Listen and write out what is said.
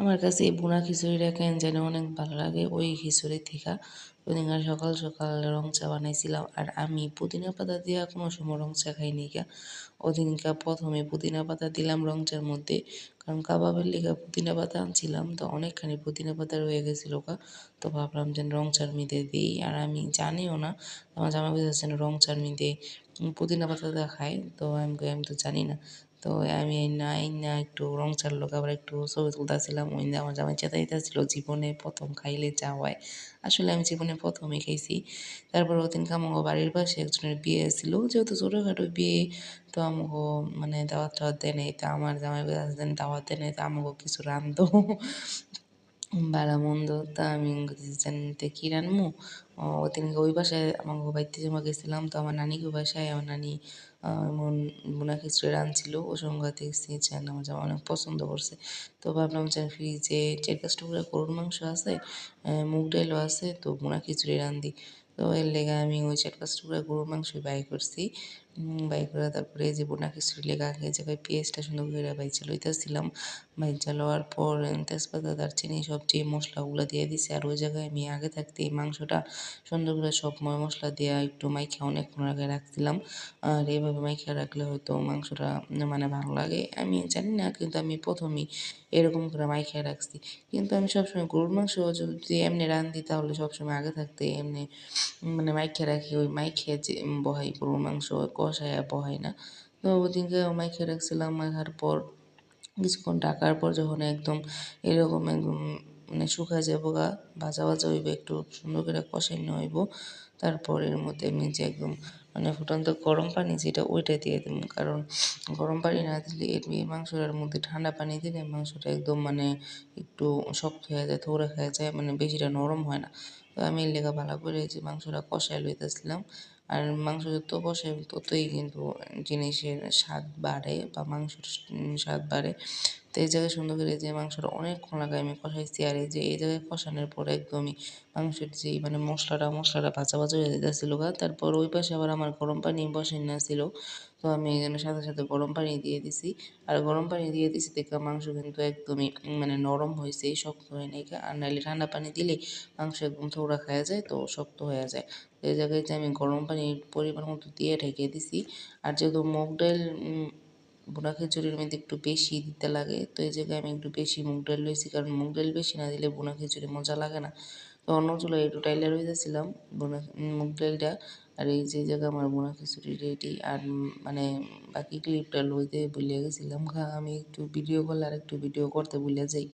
আমার কাছে এই ভুনা খিচুড়িটা কেন জানি অনেক ভালো লাগে ওই খিচুড়ি থিকা। ওইদিনকার সকাল সকাল রং চা বানাইছিলাম আর আমি পুদিনা পাতা দিয়া কোনো সময় রং চা খাইনি গা। ওদিনকা প্রথমে পুদিনা পাতা দিলাম রং চার মধ্যে, কারণ কাবাবের লিগা পুদিনা পাতা আনছিলাম তো অনেকখানি পুদিনা পাতা রয়ে গেছিল গা। তো ভাবলাম যে রং চার মধ্যে দিই, আর আমি জানিও না আমার জামাই বলতেছে রং চার মধ্যে পুদিনা পাতাটা খায়, তো আমি তো জানি না। তো আমি না একটু রং চার লোক আবার একটু ছবি তুলতেছিলাম, ওই আমার জামাই চেতাইতেছিল জীবনে প্রথম খাইলে যা হয়। আসলে আমি জীবনে প্রথমই খাইছি। তারপর ওদিনকে আমাকে বাড়ির পাশে একজনের বিয়ে ছিল, যেহেতু ছোটোখাটো বিয়ে, তো আমাকে মানে দাওয়াত টাওয়াত দেয় নাই, তা আমার জামাই বলতেছে দাওয়াত দেয় নাই তা আমাকে কিছু রান্ধো ভালো মন্দ। তা আমি জানতে কি রানমু। ওদিনকে ওই বাসায় আমাকে বাইতে জমা গেছিলাম, তো আমার নানিকে বাসায় আমার নানি এমন ভুনা খিচুড়ি রাঁধছিল, ওই সঙ্গে দেখছি যে আমার জামা অনেক পছন্দ করছে। তো ভাবলাম যে ফ্রিজে 4-5 টুকরা গরুর মাংস আছে, মুগ ডালও আছে, তো ভুনা খিচুড়ি রান্ধি। তো এর লেগে আমি ওই 4-5 টুকরা গরুর মাংসই বাই করছি। বাই করে তারপরে এই যে ভুনা খিচুড়ি লেগে আগে এই জায়গায় পেঁয়াজটা সুন্দর করে বাইচা লইতেছিলাম। বাইচা লওয়ার পর তেজপাতা দারচিনি সব যে মশলাগুলো দিয়ে দিছি, আর ওই জায়গায় আমি আগে থাকতে এই মাংসটা সুন্দর করে সব মশলা দিয়ে একটু মাইখা অনেকক্ষণ আগে রাখছিলাম। আর এভাবে মাইখা রাখলে হয়তো মাংসটা মানে ভালো লাগে, আমি জানি না, কিন্তু আমি প্রথমেই এরকম করে মাইখা রাখছি। কিন্তু আমি সবসময় গরুর মাংস যদি এমনি রান্ধি তাহলে সবসময় আগে থাকতে এমনি মানে মাইখা রাখি, ওই মাইখা যে বহাই গরুর মাংস কষায়া বহাই না। তো ওদিনকে মাইখা রাখছিলাম, মাখার পর কিছুক্ষণ ঢাকার পর যখন একদম এরকম একদম মানে শুকায় যাবো গা, ভাজা ভাজা হইব, একটু সুন্দর করে কষানো হইব, তারপর এর মধ্যে আমি যে একদম মানে ফুটন্ত গরম পানি যেটা ওইটা দিয়ে দেবো, কারণ গরম পানি না দিলে এই মাংসটার মধ্যে ঠান্ডা পানি দিলে মাংসটা একদম মানে একটু শক্ত হয়ে যায়, থোড়া হয়ে যায়, মানে বেশিটা নরম হয় না। তো আমি এর লেগা ভালো করে যে মাংসটা কষায় লইতেছিলাম। আর মাংস যত কষাই ততই কিন্তু জিনিসের স্বাদ বাড়ে বা মাংসের স্বাদ বাড়ে। তো এই জায়গায় সুন্দর করে যে মাংসটা অনেকক্ষণ লাগে আমি কষাইছি, আর এই যে এই জায়গায় কষানোর পরে একদমই মাংসের যেই মানে মশলাটা ভাজা ভাজা হয়ে যাইতেছিল গা। তারপর ওই পাশে আবার আমার গরম পানি বসানো ছিল, তো আমি এই জন্য সাথে সাথে গরম পানি দিয়ে দিছি। আর গরম পানি দিয়ে দিছি দেখে মাংস কিন্তু একদমই মানে নরম হয়েছে, শক্ত হয় নাই। আর নাইলে ঠান্ডা পানি দিলে মাংস একদম থোড়া খাওয়া যায়, তো শক্ত হয়ে যায়। তো এই জায়গায় যে আমি গরম পানির পরিমাণ মতো দিয়ে ঢেকে দিছি। আর যেহেতু মুগ ডাল ভুনা খিচুড়ির মধ্যে একটু বেশি দিতে লাগে, তো এই জায়গায় আমি একটু বেশি মুগ ডাল লইছি, কারণ মুগ ডাল বেশি না দিলে ভুনা খিচুড়ি মজা লাগে না। তো অন্য চুলায় একটু টাইলা রইতেছিলাম মুগ ডালটা। আর এই যে জায়গায় আমার ভুনা খিচুড়ি রেডি। আর মানে বাকি ক্লিপটা লইতে ভুলে গেছিলাম, আমি একটু ভিডিও করলে আর একটু ভিডিও করতে ভুলে যাই।